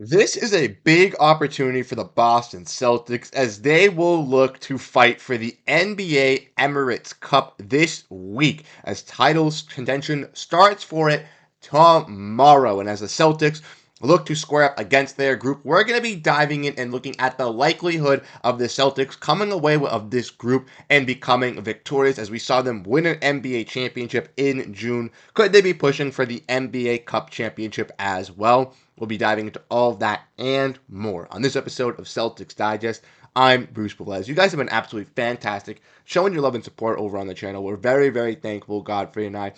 This is a big opportunity for the Boston Celtics as they will look to fight for the NBA Emirates Cup this week as titles contention starts for it tomorrow. And as the Celtics look to square up against their group, we're going to be diving in and looking at the likelihood of the Celtics coming away of this group and becoming victorious as we saw them win an NBA championship in June. Could they be pushing for the NBA Cup championship as well? We'll be diving into all of that and more on this episode of Celtics Digest. I'm Bruce Veliz. You guys have been absolutely fantastic, showing your love and support over on the channel. We're very, very thankful, Godfrey and I.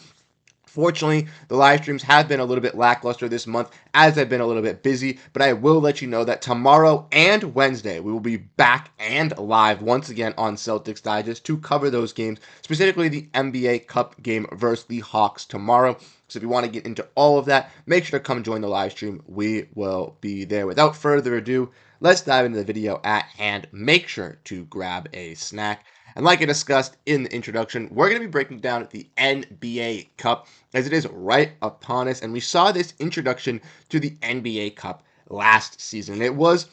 Fortunately, the live streams have been a little bit lackluster this month as I've been a little bit busy, but I will let you know that tomorrow and Wednesday we will be back and live once again on Celtics Digest to cover those games, specifically the NBA Cup game versus the Hawks tomorrow. So if you want to get into all of that, make sure to come join the live stream. We will be there. Without further ado, let's dive into the video at hand. Make sure to grab a snack. And like I discussed in the introduction, we're going to be breaking down the NBA Cup as it is right upon us. And we saw this introduction to the NBA Cup last season. It was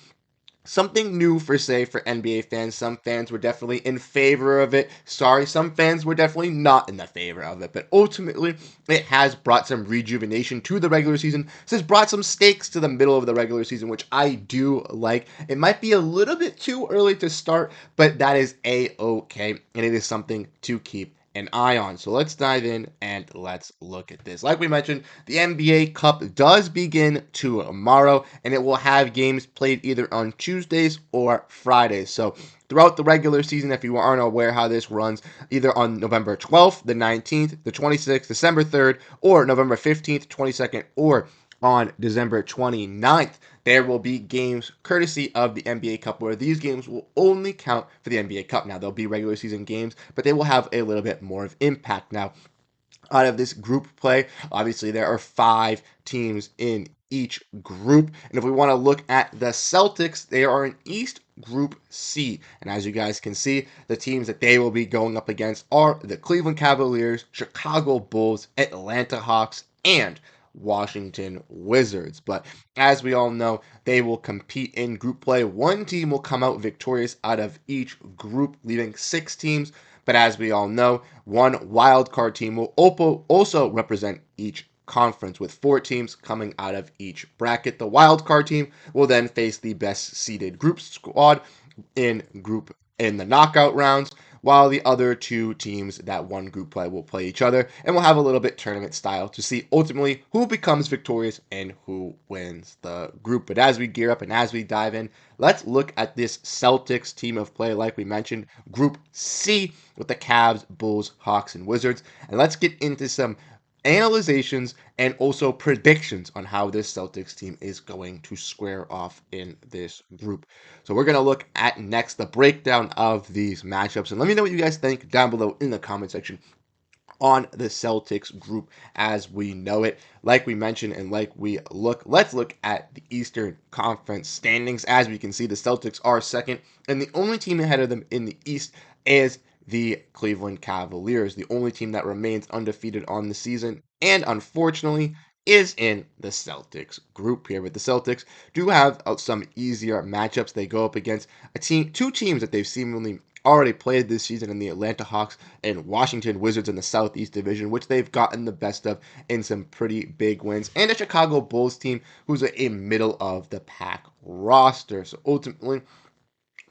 something new for NBA fans. Some fans were definitely in favor of it. Some fans were definitely not in the favor of it. But ultimately, it has brought some rejuvenation to the regular season. This has brought some stakes to the middle of the regular season, which I do like. It might be a little bit too early to start, but that is a-okay, and it is something to keep an eye on. So let's dive in and let's look at this. Like we mentioned, the NBA Cup does begin tomorrow, and it will have games played either on Tuesdays or Fridays. So throughout the regular season, if you aren't aware how this runs, either on November 12th, the 19th, the 26th, December 3rd, or November 15th, 22nd, or on December 29th, there will be games courtesy of the NBA Cup where these games will only count for the NBA Cup. Now, they'll be regular season games, but they will have a little bit more of impact. Now, out of this group play, obviously there are 5 teams in each group. And if we want to look at the Celtics, they are in East Group C. And as you guys can see, the teams that they will be going up against are the Cleveland Cavaliers, Chicago Bulls, Atlanta Hawks, and Washington Wizards. But as we all know, they will compete in group play. One team will come out victorious out of each group, leaving 6 teams. But as we all know, one wildcard team will also represent each conference, with 4 teams coming out of each bracket. The wildcard team will then face the best seeded group squad in the knockout rounds, while the other 2 teams that won group play will play each other, and we'll have a little bit tournament style to see ultimately who becomes victorious and who wins the group. But as we gear up and as we dive in, let's look at this Celtics team of play. Like we mentioned, Group C with the Cavs, Bulls, Hawks, and Wizards. And let's get into some analyzations and also predictions on how this Celtics team is going to square off in this group. So we're going to look at next the breakdown of these matchups, and let me know what you guys think down below in the comment section on the Celtics group as we know it. Like we mentioned and let's look at the Eastern Conference standings. As we can see, the Celtics are second, and the only team ahead of them in the East is the Cleveland Cavaliers, the only team that remains undefeated on the season, and unfortunately is in the Celtics group here. But the Celtics do have some easier matchups. They go up against 2 teams that they've seemingly already played this season in the Atlanta Hawks and Washington Wizards in the Southeast Division, which they've gotten the best of in some pretty big wins, and a Chicago Bulls team who's a middle of the pack roster. So ultimately,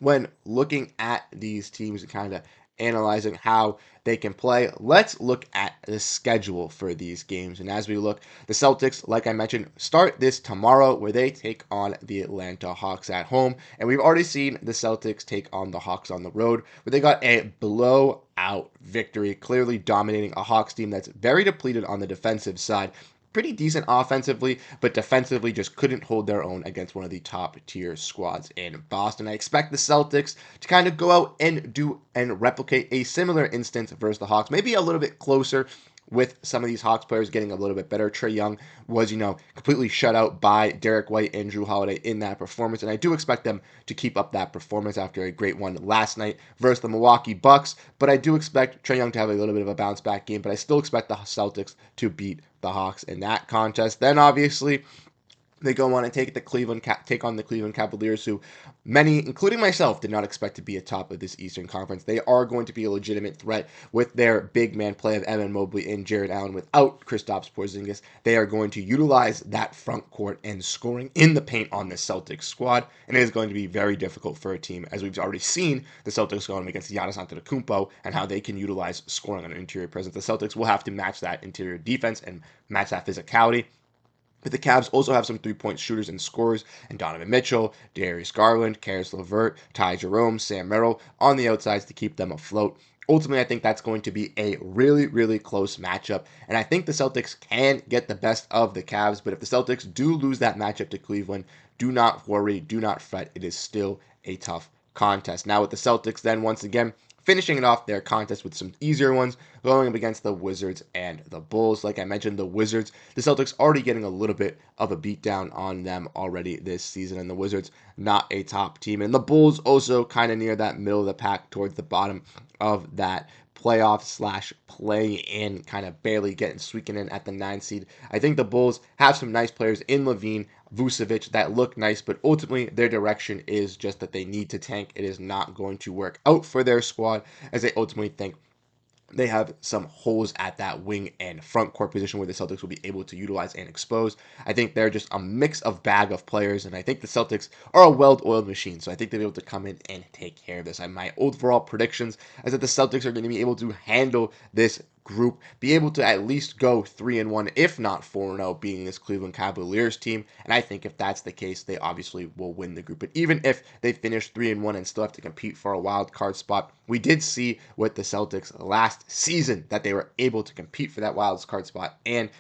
when looking at these teams and kind of analyzing how they can play, let's look at the schedule for these games. And as we look, the Celtics, like I mentioned, start this tomorrow where they take on the Atlanta Hawks at home. And we've already seen the Celtics take on the Hawks on the road, where they got a blowout victory, clearly dominating a Hawks team that's very depleted on the defensive side. Pretty decent offensively, but defensively just couldn't hold their own against one of the top tier squads in Boston. I expect the Celtics to kind of go out and replicate a similar instance versus the Hawks, maybe a little bit closer, with some of these Hawks players getting a little bit better. Trae Young was, completely shut out by Derrick White and Jrue Holiday in that performance, and I do expect them to keep up that performance after a great one last night versus the Milwaukee Bucks. But I do expect Trae Young to have a little bit of a bounce back game, but I still expect the Celtics to beat the Hawks in that contest. Then obviously, They go on and take on the Cleveland Cavaliers, who many, including myself, did not expect to be atop of this Eastern Conference. They are going to be a legitimate threat with their big man play of Evan Mobley and Jared Allen without Kristaps Porziņģis. They are going to utilize that front court and scoring in the paint on the Celtics squad, and it is going to be very difficult for a team, as we've already seen the Celtics going against Giannis Antetokounmpo and how they can utilize scoring on an interior presence. The Celtics will have to match that interior defense and match that physicality. But the Cavs also have some three-point shooters and scorers, and Donovan Mitchell, Darius Garland, Karis LeVert, Ty Jerome, Sam Merrill on the outsides to keep them afloat. Ultimately, I think that's going to be a really, really close matchup, and I think the Celtics can get the best of the Cavs, but if the Celtics do lose that matchup to Cleveland, do not worry, do not fret. It is still a tough contest. Now with the Celtics, then once again, finishing it off their contest with some easier ones, going up against the Wizards and the Bulls. Like I mentioned, the Wizards, the Celtics already getting a little bit of a beatdown on them already this season, and the Wizards not a top team. And the Bulls also kind of near that middle of the pack towards the bottom of that playoff / play-in, kind of barely squeaking in at the 9 seed. I think the Bulls have some nice players in Levine, Vucevic that look nice, but ultimately their direction is just that they need to tank. It is not going to work out for their squad, as they ultimately think they have some holes at that wing and front court position where the Celtics will be able to utilize and expose. I think they're just a mix of bag of players, and I think the Celtics are a well-oiled machine, so I think they'll be able to come in and take care of this. My overall predictions is that the Celtics are going to be able to handle this group, be able to at least go 3-1, if not 4-0, beating this Cleveland Cavaliers team. And I think if that's the case, they obviously will win the group. But even if they finish 3-1 and still have to compete for a wild card spot, we did see with the Celtics last season that they were able to compete for that wild card spot, and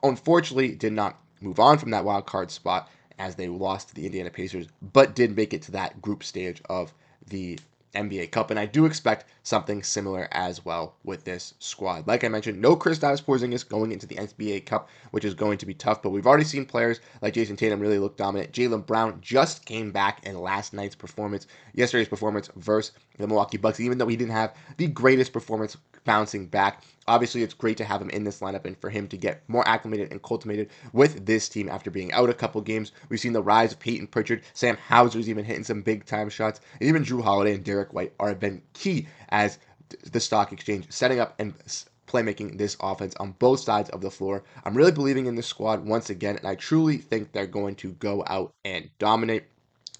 unfortunately did not move on from that wild card spot as they lost to the Indiana Pacers, but did make it to that group stage of the NBA Cup, and I do expect something similar as well with this squad. Like I mentioned, no Kristaps Porziņģis going into the NBA Cup, which is going to be tough, but we've already seen players like Jayson Tatum really look dominant. Jaylen Brown just came back in yesterday's performance versus the Milwaukee Bucks, even though he didn't have the greatest performance bouncing back. Obviously, it's great to have him in this lineup and for him to get more acclimated and cultivated with this team after being out a couple games. We've seen the rise of Peyton Pritchard. Sam Hauser's even hitting some big-time shots. And even Jrue Holiday and Derrick White have been key as the stock exchange, setting up and playmaking this offense on both sides of the floor. I'm really believing in this squad once again, and I truly think they're going to go out and dominate.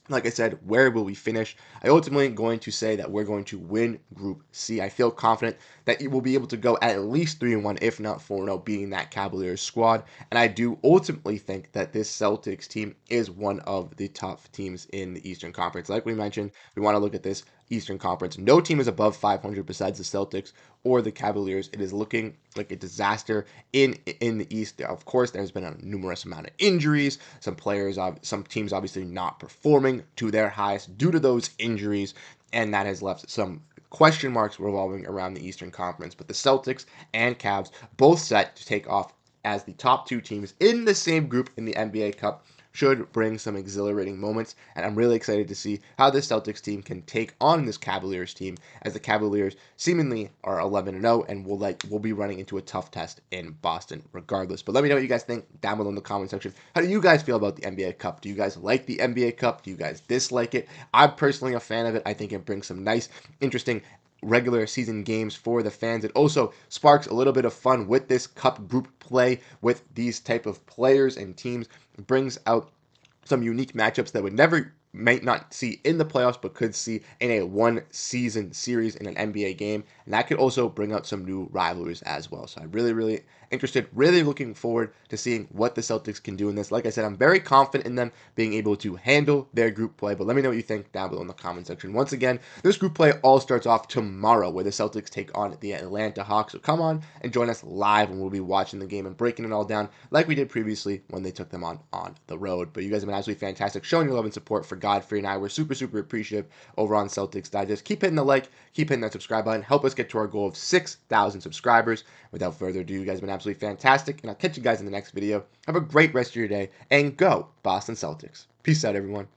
Like I said, where will we finish? I ultimately going to say that we're going to win Group C. I feel confident that you will be able to go at least 3-1, if not 4-0, beating that Cavaliers squad. And I do ultimately think that this Celtics team is one of the tough teams in the Eastern Conference. Like we mentioned, we want to look at this Eastern Conference. No team is above 500 besides the Celtics or the Cavaliers. It is looking like a disaster in the East. Of course, there's been a numerous amount of injuries. Some teams obviously not performing to their highest due to those injuries, and that has left some question marks revolving around the Eastern Conference. But the Celtics and Cavs both set to take off as the top two teams in the same group in the NBA Cup. Should bring some exhilarating moments, and I'm really excited to see how this Celtics team can take on this Cavaliers team, as the Cavaliers seemingly are 11-0 and will be running into a tough test in Boston regardless. But let me know what you guys think down below in the comment section. How do you guys feel about the NBA Cup? Do you guys like the NBA Cup? Do you guys dislike it? I'm personally a fan of it. I think it brings some nice, interesting regular season games for the fans. It also sparks a little bit of fun with this cup group play with these type of players and teams. It brings out some unique matchups that might not see in the playoffs, but could see in a one-season series in an NBA game. And that could also bring out some new rivalries as well. So I'm really, really interested, really looking forward to seeing what the Celtics can do in this. Like I said, I'm very confident in them being able to handle their group play, but let me know what you think down below in the comment section. Once again, this group play all starts off tomorrow, where the Celtics take on the Atlanta Hawks. So come on and join us live, and we'll be watching the game and breaking it all down like we did previously when they took them on the road. But you guys have been absolutely fantastic, showing your love and support for Godfrey and I. We're super, super appreciative over on Celtics Digest. Keep hitting the like, keep hitting that subscribe button. Help us get to our goal of 6,000 subscribers. Without further ado, you guys have been absolutely fantastic, and I'll catch you guys in the next video. Have a great rest of your day, and go Boston Celtics. Peace out, everyone.